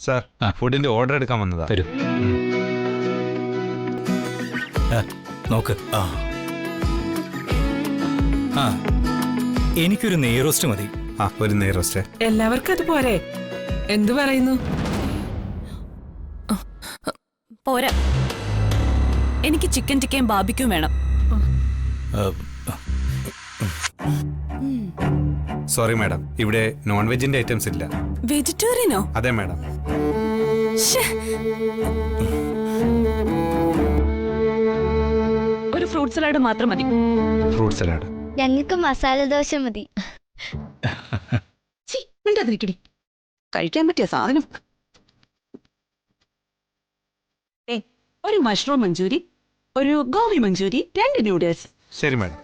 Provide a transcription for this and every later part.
Sir ഫുഡിന്റെ order എടുക്കാൻ വന്നതാ. തരൂ. നോക്ക്. ആ എനിക്കൊരു നെയ്റോസ്റ്റ് മതി. ഒരു നെയ്റോസ്റ്റ്. എല്ലാവർക്കും അത് പോരെ? എന്തു പറയുന്നു? പോരാ, എനിക്ക് ചിക്കൻ ടിക്കയും ബാർബിക്യൂം വേണം. സോറി മാഡം, ഇവിടെ നോൺ വെജിന്റെ ഐറ്റംസ് ഇല്ല. വെജിറ്റേറിയനോ? അതെ മാഡം. ഒരു ഫ്രൂട്ട് സലാഡ് മാത്രം മതി. Fruit salad. ഞങ്ങൾക്ക് മസാല ദോശ മതി. കഴിക്കാൻ പറ്റിയ സാധനം. ഒരു മഷ്റൂം മഞ്ചൂരി, ഒരു ഗോബി മഞ്ചൂരി, 2 നൂഡിൽസ്. ശരി മാഡം.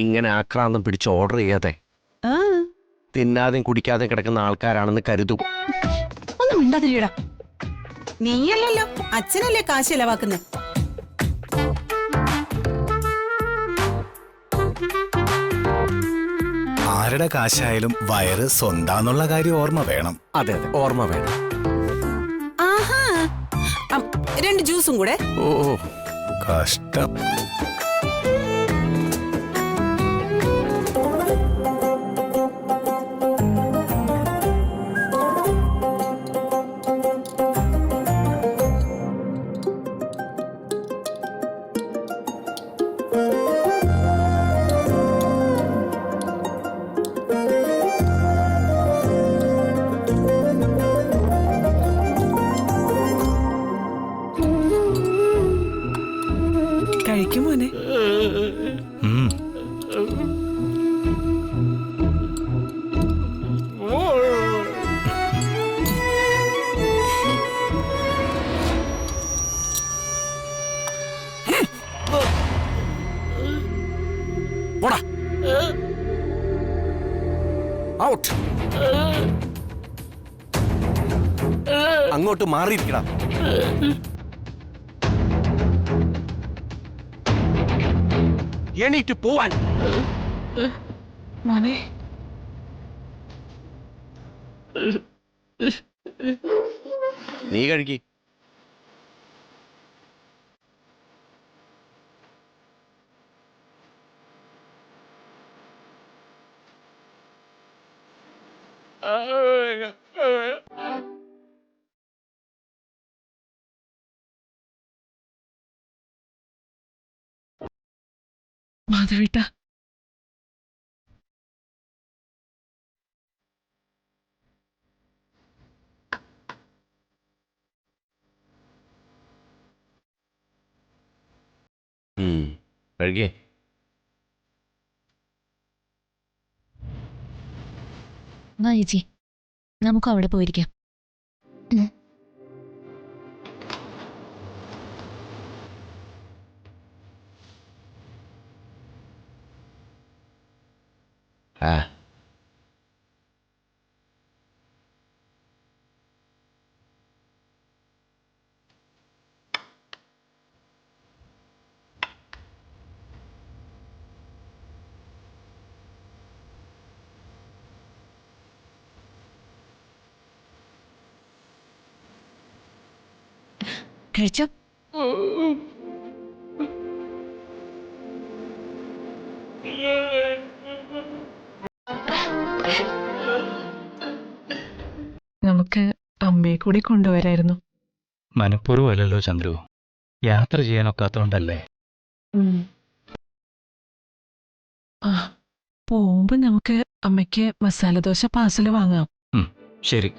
ഇങ്ങനെ ആക്രാന്തം പിടിച്ച് ഓർഡർ ചെയ്യാതെ തിന്നാതെയും കുടിക്കാതെയും കിടക്കുന്ന ആൾക്കാരാണെന്ന് കരുതും. ഒന്നും മിണ്ടാതിരിയടാ. നീയല്ലല്ലോ, അച്ഛനല്ലേ കാശ് ചെലവാക്കുന്നത്. ആരുടെ കാശായാലും വയറ് സ്വന്താന്നുള്ള കാര്യം ഓർമ്മ വേണം. അതെ അതെ, ഓർമ്മ വേണം. ആഹാ, 2 ജ്യൂസും കൂടെ. ഓ കഷ്ടം. കഴിക്കും മോനെ. ഔട്ട്. അങ്ങോട്ട് മാറിയിരിക്കണം. എണീറ്റ് പോവാൻ. മോനെ നീ കഴുകി. മാധവിട്ട, കഴുകിയേ. വാ ചേച്ചി, നമുക്ക് അവിടെ പോയിരിക്കാം. കഴിച്ചോ? നമുക്ക് അമ്മയെ കൂടി കൊണ്ടുവരായിരുന്നു. മനഃപൂർവ്വമല്ലല്ലോ ചന്ദ്രു, യാത്ര ചെയ്യാനൊക്കാത്തോണ്ടല്ലേ. പോകുമ്പോ നമുക്ക് അമ്മയ്ക്ക് മസാല ദോശ പാർസല് വാങ്ങാം. ശരി.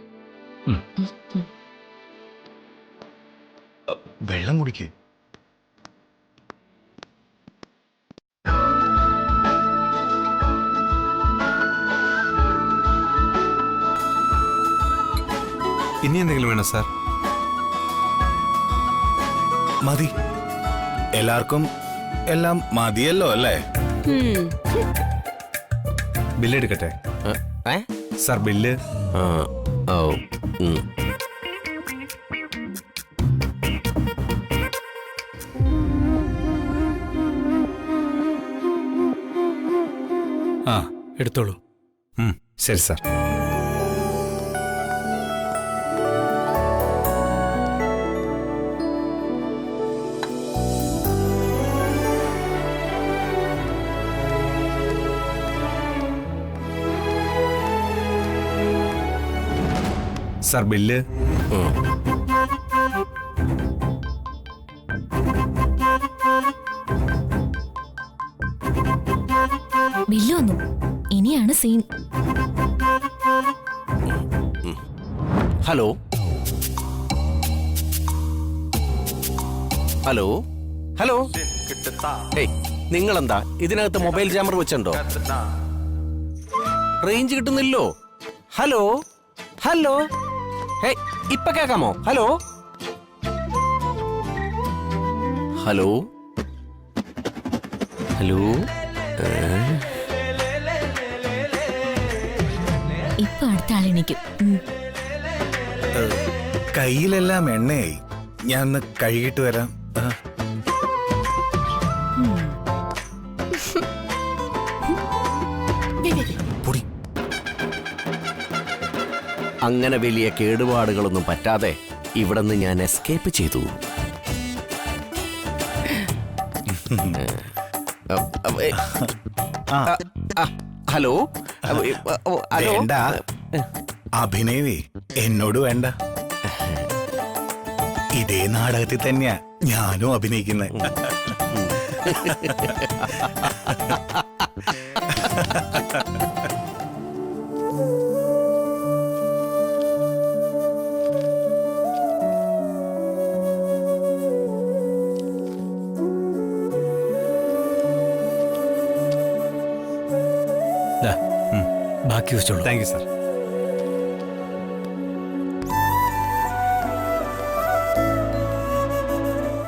വെള്ളം കുടിക്ക്. ഇനി എന്തെങ്കിലും വേണോ സാർ? മതി. എല്ലാവർക്കും എല്ലാം മതിയല്ലോ അല്ലേ? ബില്ല് എടുക്കട്ടെ സാർ? ബില്ല്. എടുത്തോളൂ. ശരി സാർ. Sir bill. ബില്ല് വന്നു. ഇനിയാണ് സീൻ. Hello hello hello. ഏയ്, നിങ്ങളെന്താ ഇതിനകത്ത് മൊബൈൽ ജാമർ വെച്ചുണ്ടോ? റേഞ്ച് കിട്ടുന്നില്ലോ. Hello hello. ഏയ്, ഇപ്പൊ കേക്കാമോ? Hello hello hello. ഇപ്പൊ അടുത്ത ആളെണിക്കും. കയ്യിലെല്ലാം എണ്ണയായി. ഞാൻ ഒന്ന് കഴുകിയിട്ട് വരാം. പൊടി. അങ്ങനെ വലിയ കേടുപാടുകളൊന്നും പറ്റാതെ ഇവിടെ നിന്ന് ഞാൻ എസ്കേപ്പ് ചെയ്തു. Hello hello. വേണ്ട, അഭിനയവേ എന്നോട് വേണ്ട. ഇതേ നാടകത്തിൽ തന്നെയാ ഞാനും അഭിനയിക്കുന്നത്. ദാ, ബാക്കി വെച്ചോളൂ. Thank you sir.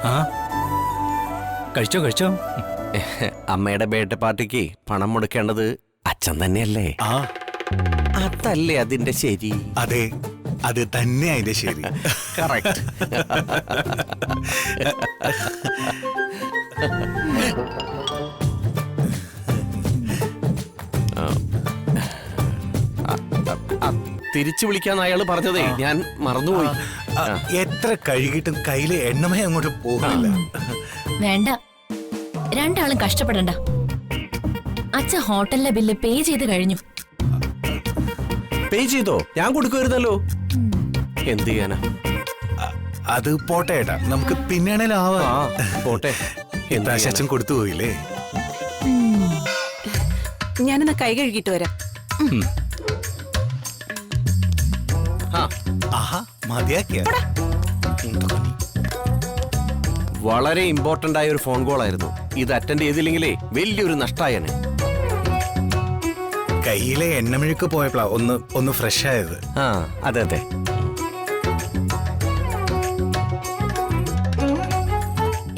ആ, കഴിച്ചോ കഴിച്ചോ. അമ്മയുടെ ബർത്ത്ഡേ പാർട്ടിക്ക് പണം മുടക്കേണ്ടത് അച്ഛൻ തന്നെയല്ലേ? ആ അതല്ലേ അതിന്റെ ശരി? അതെ, അത് തന്നെ അതിന്റെ ശരി. കറക്റ്റ്. തിരിച്ചു വിളിക്കാന്ന് അയാള് പറഞ്ഞതേ ഞാൻ മറന്നുപോയി. എത്ര കഴുകിയിട്ടും കയ്യിലെ എണ്ണമേ അങ്ങോട്ട് പോകില്ല. വേണ്ട, രണ്ടാളും കഷ്ടപ്പെടണ്ട. അച്ഛൻ ഹോട്ടലിലെ ബില്ല് പേ ചെയ്ത് കഴിഞ്ഞു. പേ ചെയ്തോ? ഞാൻ കൊടുക്കുമായിരുന്നല്ലോ. എന്ത് ചെയ്യാനാ? അത് പോട്ടെ ഏട്ടാ, നമുക്ക് പിന്നെയാണേലും ആവാം. പോട്ടെ. എന്താ ശച്ചൻ കൊടുത്തു പോയില്ലേ? ഞാനൊന്ന് കൈ കഴുകിയിട്ട് വരാം. ആഹാ, മതിയാക്കിയ. വളരെ ഇമ്പോർട്ടന്റ് ആയ ഒരു ഫോൺ കോൾ ആയിരുന്നു. ഇത് അറ്റൻഡ് ചെയ്തില്ലെങ്കിലേ വലിയൊരു നഷ്ടായനെ. കയ്യിലെ എണ്ണമിഴുക്ക് പോയപ്പോഴാ ഒന്ന് ഫ്രഷ് ആയത്. ആ, അതെ അതെ.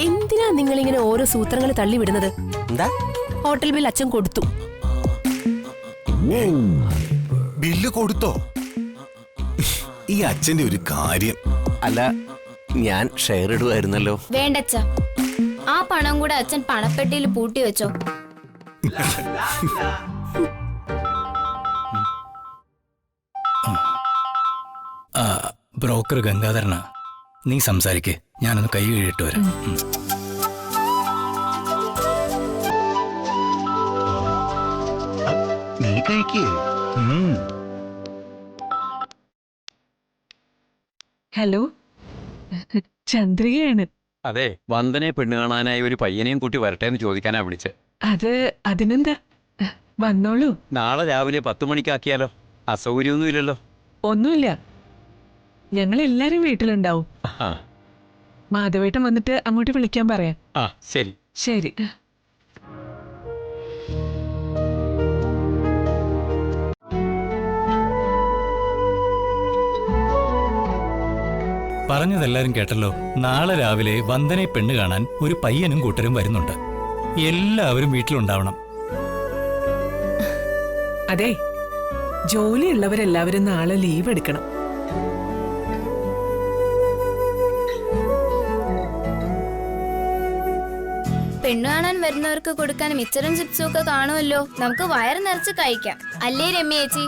എന്തിനാ നിങ്ങൾ ഇങ്ങനെ ഓരോ സൂത്രങ്ങൾ തള്ളിവിടുന്നത്? എന്താ? ഹോട്ടൽ ബിൽ അച്ഛൻ കൊടുത്തു. ബില്ല് കൊടുത്തോ? ഈ അച്ഛന്റെ ഒരു കാര്യം. അല്ല, ഞാൻ ഷെയർ ഇടുമായിരുന്നല്ലോ. വേണ്ടച്ച, ആ പണം കൂടെ അച്ഛൻ പണപ്പെട്ടിയിൽ പൂട്ടി വെച്ചോ. ബ്രോക്കർ ഗംഗാധരനാ. നീ സംസാരിക്കേ, ഞാനൊന്ന് കൈ കഴുകിയിട്ട് വരാം. നീ കഴിക്കേ. ഹലോ, ചന്ദ്രികയാണ്. അതെ, വന്ദനെ പെണ്ണ് കാണാനായി ഒരു പയ്യനെയും കൂട്ടി വരട്ടെ എന്ന് ചോദിക്കാനാ വിളിച്ചത്. അതിനെന്താ, വന്നോളൂ. നാളെ രാവിലെ 10 മണിക്കാക്കിയാലോ? അസൗകര്യമൊന്നുമില്ലല്ലോ. ഒന്നുമില്ല, ഞങ്ങൾ എല്ലാരും വീട്ടിലുണ്ടാവും. ആ മാധവേട്ടൻ വന്നിട്ട് അങ്ങോട്ട് വിളിക്കാൻ പറയാം. ആ, ശരി ശരി. പറഞ്ഞതെല്ലാരും കേട്ടല്ലോ. നാളെ രാവിലെ വന്ദനെ പെണ്ണ് കാണാൻ ഒരു പയ്യനും കൂട്ടരും വരുന്നുണ്ട്. എല്ലാവരും വീട്ടിലുണ്ടാവണം. അതെ, ജോലിയുള്ളവരെല്ലാവരും നാളെ ലീവ് എടുക്കണം. പെണ്ണു കാണാൻ വരുന്നവർക്ക് കൊടുക്കാൻ മിച്ചറും ചിപ്സും ഒക്കെ കാണുമല്ലോ. നമുക്ക് വയറ് നിറച്ച് കഴിക്കാം, അല്ലേ രമ്യ ചേച്ചി?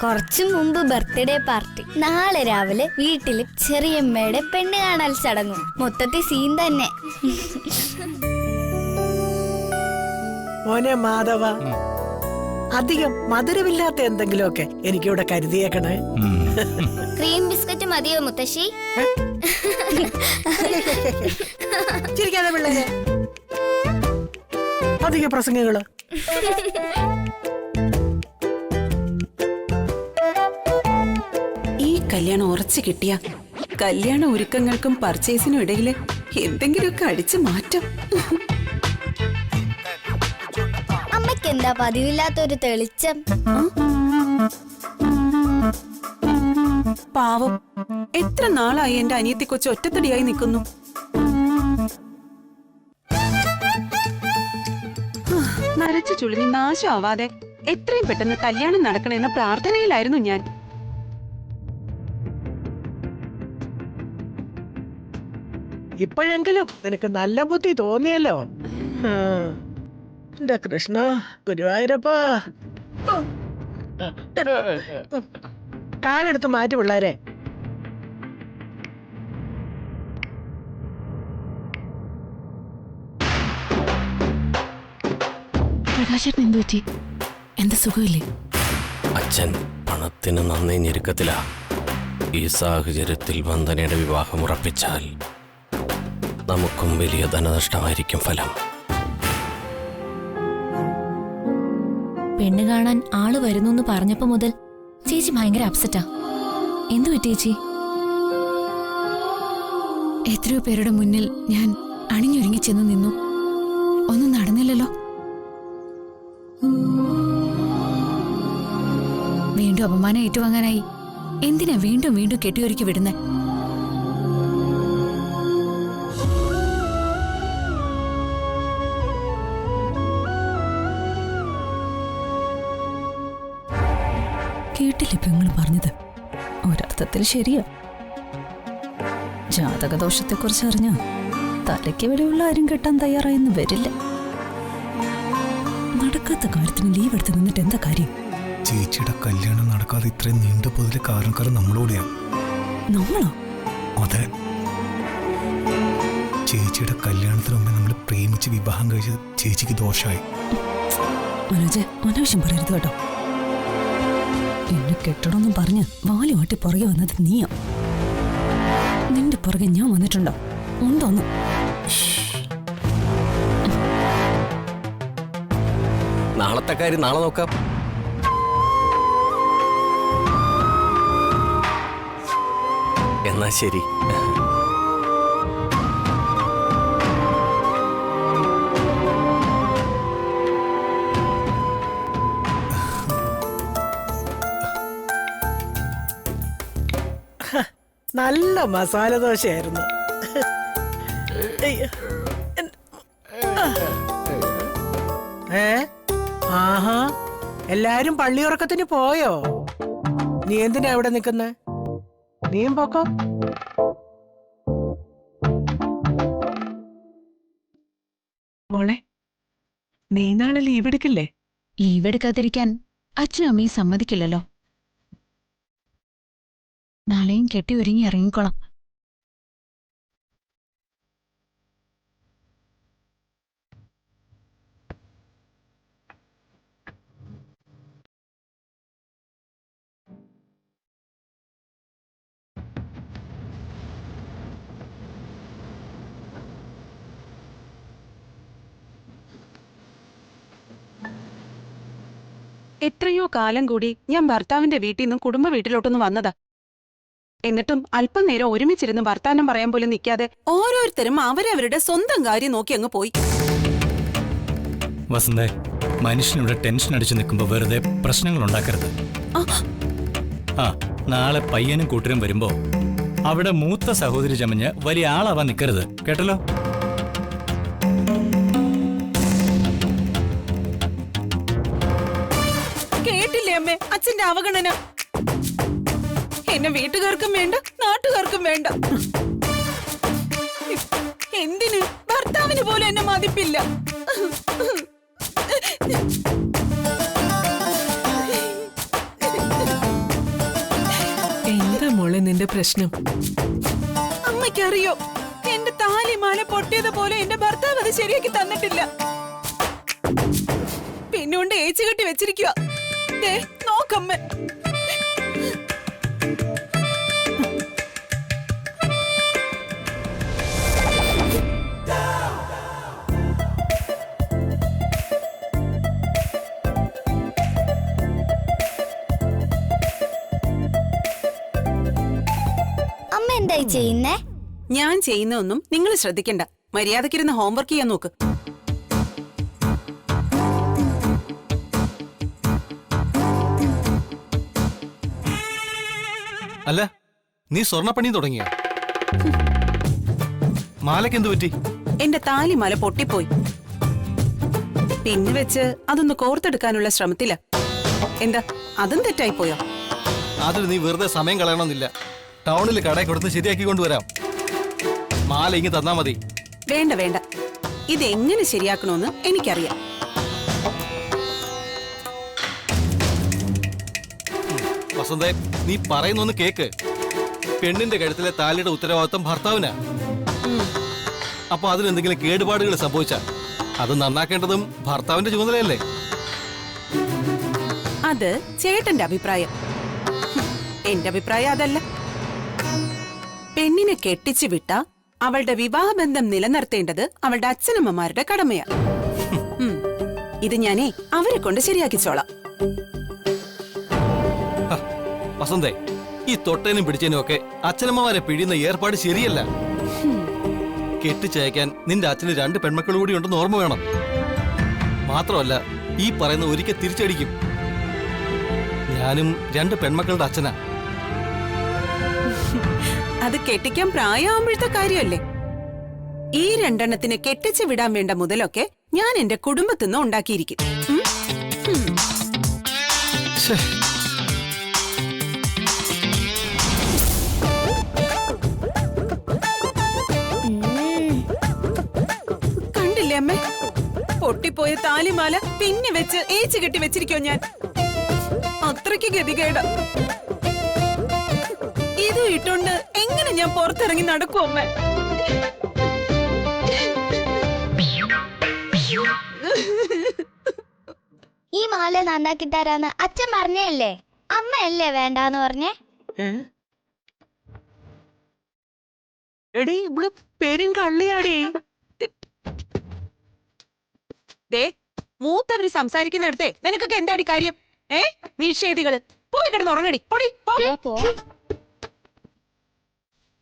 കുറച്ചു മുമ്പ് ബർത്ത്ഡേ പാർട്ടി, നാളെ രാവിലെ വീട്ടില് ചെറിയമ്മയുടെ പെണ്ണ് കാണൽ ചടങ്ങും. മൊത്തത്തിൽ സീൻ തന്നെ. മോനെ മാധവ, അധികം മധുരമില്ലാത്ത എന്തെങ്കിലുമൊക്കെ എനിക്കിവിടെ കരുതിയേക്കണേ. ക്രീം ബിസ്ക്കറ്റ് മതിയോ മുത്തശ്ശി? ചിരിക്കാതെ പിള്ളേരെ, അധിക പ്രസംഗങ്ങള്. ഈ കല്യാണം ഉറച്ചു കിട്ടിയ കല്യാണ ഒരുക്കങ്ങൾക്കും പർച്ചേസിനും ഇടയില് എന്തെങ്കിലുമൊക്കെ അടിച്ചു മാറ്റം. അമ്മയ്ക്ക് എന്താ പതിവില്ലാത്തൊരു തെളിച്ചം? പാവം, എത്ര നാളായി എന്റെ അനിയത്തി കൊച്ചു ഒറ്റത്തടിയായി നിൽക്കുന്നു. നരച്ചു ചുളിഞ്ഞ് നാശമാവാതെ എത്രയും പെട്ടെന്ന് കല്യാണം നടക്കണമെന്ന പ്രാർത്ഥനയിലായിരുന്നു ഞാൻ. ഇപ്പോഴെങ്കിലും നിനക്ക് നല്ല ബുദ്ധി തോന്നിയല്ലോ. എന്റെ കൃഷ്ണ ഗുരുവായൂരപ്പ, കാലെടുത്ത് മാറ്റി പിള്ളേരെ. പ്രകാശേട്ടൻ എന്തു പറ്റി? എന്താ സുഖമില്ലേ? അച്ഛൻ പണത്തിന് നന്നേ ഞെരുക്കത്തിലാ. ഈ സാഹചര്യത്തിൽ വന്ദനയുടെ വിവാഹം ഉറപ്പിച്ചാൽ നമുക്കും വലിയ ധനനഷ്ടമായിരിക്കും ഫലം. പെണ്ണ് കാണാൻ ആള് വരുന്നു പറഞ്ഞപ്പോ മുതൽ ചേച്ചി ഭയങ്കര അപ്സെറ്റാ. എന്തു പറ്റി ചേച്ചി? എത്രയോ പേരുടെ മുന്നിൽ ഞാൻ അണിഞ്ഞൊരുങ്ങി ചെന്ന് നിന്നു. ഒന്നും നടന്നില്ലല്ലോ. വീണ്ടും അപമാനം ഏറ്റുവാങ്ങാനായി എന്തിനാ വീണ്ടും വീണ്ടും കെട്ടിയൊരുക്കി വിടുന്നേ? കേട്ടില്ലേ പെങ്ങൾ പറഞ്ഞത്? ഒരർത്ഥത്തിൽ ശരിയാ. ജാതകദോഷത്തെക്കുറിച്ച് അറിഞ്ഞ തലയ്ക്ക് വിലയുള്ള ആരും കെട്ടാൻ തയ്യാറായെന്ന് വരില്ല. നടക്കാത്ത കാര്യത്തിന് ലീവ് എടുത്ത് നിന്നിട്ട് എന്താ കാര്യം? ചേച്ചിയുടെ കല്യാണം നടക്കാതെ ഇത്രയും നീണ്ട പൊതിലെ കാരണക്കാരൻ നമ്മളോടെയാണ്. നമ്മളോ? അതെ, ചേച്ചിയുടെ കല്യാണത്തിന് മുമ്പേ നമ്മൾ പ്രേമിച്ച് വിവാഹം കഴിച്ചത് ചേച്ചിക്ക് ദോഷമായി. മനോജ്, അനാവശ്യം പറയരുത് കേട്ടോ. എന്നെ കെട്ടണമെന്നും പറഞ്ഞ് വാലുമാട്ടി പുറകെ വന്നത് നീയോ? നിന്റെ പുറകെ ഞാൻ വന്നിട്ടുണ്ടോ? ഉണ്ടോന്ന്? നാളത്തെ കാര്യം നാളെ നോക്കാം. എന്നാ ശരി. നല്ല മസാല ദോശയായിരുന്നു. ആഹാ, എല്ലാരും പള്ളിയുറക്കത്തിന് പോയോ? നീ എന്തിനാ ഇവിടെ നിൽക്കുന്നേ? നീയും പോക്കോ. മോളെ, നീ നാളെ ലീവ് എടുക്കില്ലേ? ലീവ് എടുക്കാതിരിക്കാൻ അച്ഛനും അമ്മയും സമ്മതിക്കില്ലല്ലോ. നാളെയും കെട്ടി ഒരുങ്ങി ഇറങ്ങിക്കോളാം. എത്രയോ കാലം കൂടി ഞാൻ ഭർത്താവിന്റെ വീട്ടിൽ നിന്നും കുടുംബ വീട്ടിലോട്ടൊന്ന് വന്നതാ. എന്നിട്ടും അല്പം നേരം ഒരുമിച്ചിരുന്ന് വർത്താനം പറയാൻ പോലും നിൽക്കാതെ ഓരോരുത്തരും അവരവരുടെ സ്വന്തം കാര്യം നോക്കി അങ്ങ് പോയി. വസന്തേ, മനുഷ്യനിവിടെ ടെൻഷൻ അടിച്ചു നിൽക്കുമ്പോൾ വെറുതെ പ്രശ്നങ്ങൾ ഉണ്ടാക്കരുത്. ആ, നാളെ പയ്യനും കൂട്ടരും വരുമ്പോ അവിടെ മൂത്ത സഹോദരി ചമഞ്ഞ് വലിയ ആളാവാൻ നിൽക്കരുത്, കേട്ടല്ലോ? കേട്ടില്ലേ അമ്മേ അച്ഛന്റെ അവഗണന? എന്നെ വീട്ടുകാർക്കും വേണ്ട, നാട്ടുകാർക്കും വേണ്ട. എന്തിന്? ഭർത്താവിന് പോലും എന്നെ മതിപ്പില്ല. നിന്റെ പ്രശ്നം? അമ്മയ്ക്കറിയോ, എന്റെ താലിമാല പൊട്ടിയതുപോലെ എന്റെ ഭർത്താവ് അത് ശരിയാക്കി തന്നിട്ടില്ല. പിന്നുകൊണ്ട് ഏച്ചു കെട്ടി വെച്ചിരിക്കുക. നോക്കമ്മ. അമ്മ എന്തായി ചെയ്യുന്നേ? ഞാൻ ചെയ്യുന്നൊന്നും നിങ്ങൾ ശ്രദ്ധിക്കണ്ട. മര്യാദക്കിരുന്ന് ഹോംവർക്ക് ചെയ്യാൻ നോക്ക്. അല്ല, നീ സ്വർണ്ണപ്പണി തുടങ്ങിയ? മാലയ്ക്ക് എന്തു പറ്റി? എന്റെ താലിമാല പൊട്ടിപ്പോയി. പിന്നെ വെച്ച് അതൊന്ന് കോർത്തെടുക്കാനുള്ള ശ്രമത്തില. എന്താ, അതും തെറ്റായിപ്പോയോ? അതിൽ നീ വെറുതെ സമയം കളയണമെന്നില്ല. ടൗണിൽ കടയിൽ കൊടുത്ത് ശരിയാക്കി കൊണ്ടുവരാം. മാല ഇങ്ങ് തന്നാ മതി. വേണ്ട വേണ്ട, ഇതെങ്ങനെ ശരിയാക്കണമെന്ന് എനിക്കറിയാം. വസന്തേ, നീ പറയുന്നൊന്ന് കേക്ക്. പെണ്ണിന്റെ കഴുത്തിലെ താലിയുടെ ഉത്തരവാദിത്വം ഭർത്താവിനാ. അപ്പൊ അതിനെന്തെങ്കിലും കേടുപാടുകൾ സംഭവിച്ചാൽ അത് നന്നാക്കേണ്ടതും ഭർത്താവിന്റെ ചുമതലയല്ലേ? അത് ചേട്ടന്റെ അഭിപ്രായം. എന്റെ അഭിപ്രായം അതല്ല. പെണ്ണിനെ കെട്ടിച്ചു വിട്ട അവളുടെ വിവാഹബന്ധം നിലനിർത്തേണ്ടത് അവളുടെ അച്ഛനമ്മമാരുടെ കടമയാ. ഇത് ഞാനേ അവരെ കൊണ്ട് ശരിയാക്കിച്ചോളാം. വസന്തേ, ഈ തൊട്ടേനും പിടിച്ചേനും ഒക്കെ അച്ഛനമ്മമാരെ പിഴിയുന്ന ഏർപ്പാട് ശരിയല്ല. കെട്ടിച്ചയക്കാൻ നിന്റെ അച്ഛന് 2 പെൺമക്കൾ കൂടി ഉണ്ടെന്ന് ഓർമ്മ വേണം. മാത്രമല്ല, ഈ പറയുന്ന ഒരിക്കൽ തിരിച്ചടിക്കും. ഞാനും 2 പെൺമക്കളുടെ അച്ഛനാ. അത് കെട്ടിക്കാൻ പ്രായമാകുമ്പോഴത്തെ കാര്യമല്ലേ? ഈ 2 കെട്ടിച്ചു വിടാൻ വേണ്ട മുതലൊക്കെ ഞാൻ എന്റെ കുടുംബത്തിന്ന് ഉണ്ടാക്കിയിരിക്കും. കണ്ടില്ലേ അമ്മേ, പൊട്ടിപ്പോയ താലിമാല പിന്നെ വെച്ച് ഏച്ചു കെട്ടി വെച്ചിരിക്കോ ഞാൻ. അത്രയ്ക്ക് ഗതികേട. ഇത് ഇട്ടോണ്ട് എങ്ങനെ ഞാൻ പുറത്തിറങ്ങി നടക്കും അമ്മ? ഈ മാല നന്നാക്കി തരാന്ന് അച്ഛൻ പറഞ്ഞല്ലേ? അമ്മയല്ലേ വേണ്ടാന്ന് പറഞ്ഞേ? എടി, ഇവിടെ പേരും കള്ളിയാടി. മൂത്തവര് സംസാരിക്കുന്നിടത്തെ നിനക്കൊക്കെ എന്താടി കാര്യം? നിഷേധികള് പോയി കിടന്ന് ഉറങ്ങടി.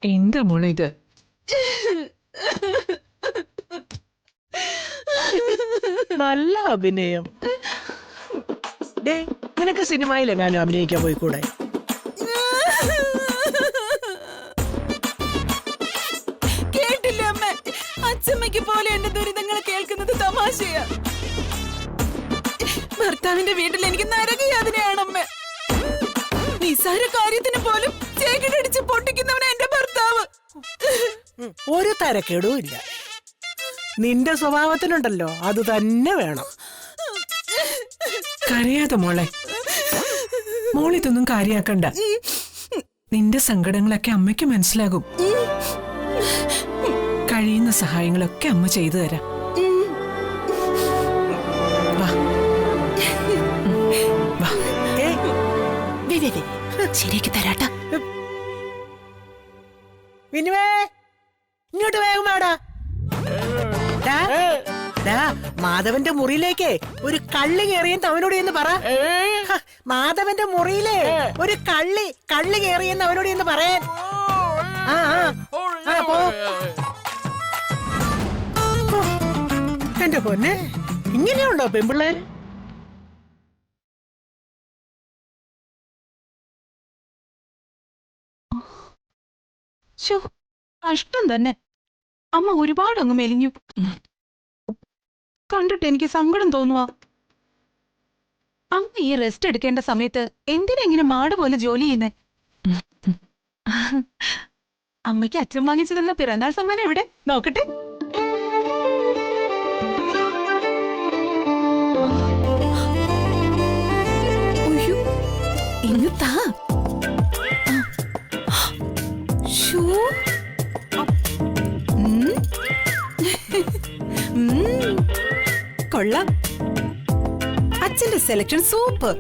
എന്താ മോളെ ഇത്? നല്ല അഭിനയം. നിനക്ക് സിനിമയിലെങ്ങാനും അഭിനയിക്കാൻ പോയിക്കൂടെ? കേട്ടില്ലേ അമ്മ? അച്ഛമ്മയ്ക്ക് പോലെ എന്റെ ദുരിതങ്ങൾ കേൾക്കുന്നത് തമാശയാ. ഭർത്താവിന്റെ വീട്ടിൽ എനിക്ക് നരകയാതനയാണമ്മ. നിസാര കാര്യത്തിന് പോലും ചേകിടടിച്ച് പൊട്ടിക്കുന്നവനാ എന്റെ ഭർത്താവ്. ഒരു തരക്കേടും ഇല്ല. നിന്റെ സ്വഭാവത്തിനുണ്ടല്ലോ, അത് തന്നെ വേണം. കരയാതെ മോളെ. മോളിതൊന്നും കാര്യാക്കണ്ട. നിന്റെ സങ്കടങ്ങളൊക്കെ അമ്മയ്ക്ക് മനസ്സിലാകും. കഴിയുന്ന സഹായങ്ങളൊക്കെ അമ്മ ചെയ്തു തരാം. ശരിയാക്കി തരാട്ടാ. വിനുവേ, ഇങ്ങോട്ട് വേഗം വേടാ. മാധവന്റെ മുറിയിലേക്ക് ഒരു കള്ളി കയറിയെന്ന് അവനോട് എന്ന് പറ. മാധവന്റെ മുറിയിലെ ഒരു കള്ളി കയറിയെന്ന് അവനോട് എന്ന് പറയാൻ. എന്റെ പൊന്നെ, ഇങ്ങനെയുണ്ടോ പെൺപിള്ളേർ? കഷ്ടം തന്നെ. അമ്മ ഒരുപാട് അങ്ങ് മെലിഞ്ഞു. കണ്ടിട്ട് എനിക്ക് സങ്കടം തോന്നുവാ. അമ്മ ഈ റെസ്റ്റ് എടുക്കേണ്ട സമയത്ത് എന്തിനാ ഇങ്ങനെ മാട് പോലെ ജോലി ചെയ്യുന്നേ? അമ്മയ്ക്ക് അച്ഛൻ വാങ്ങിച്ചു തന്ന പിറന്നാൾ സമ്മാനം എവിടെ? നോക്കട്ടെ. കൊള്ളാം. അച്ഛന്റെ സെലക്ഷൻ സൂപ്പർ.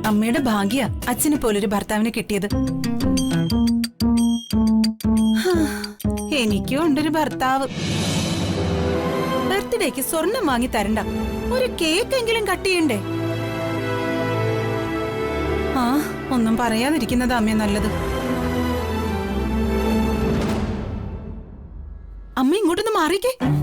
അമ്മയുടെ ഭാഗ്യ അച്ഛനെ പോലൊരു ഭർത്താവിനെ കിട്ടിയത്. എനിക്കും ഉണ്ടൊരു ഭർത്താവ്. ബർത്ത്ഡേക്ക് സ്വർണം വാങ്ങി തരണ്ട, ഒരു കേക്ക് എങ്കിലും കട്ട് ചെയ്യണ്ടേ? ആ, ഒന്നും പറയാതിരിക്കുന്നത് അമ്മ നല്ലത്. അമ്മ ഇങ്ങോട്ടൊന്ന് മാറിക്കേ.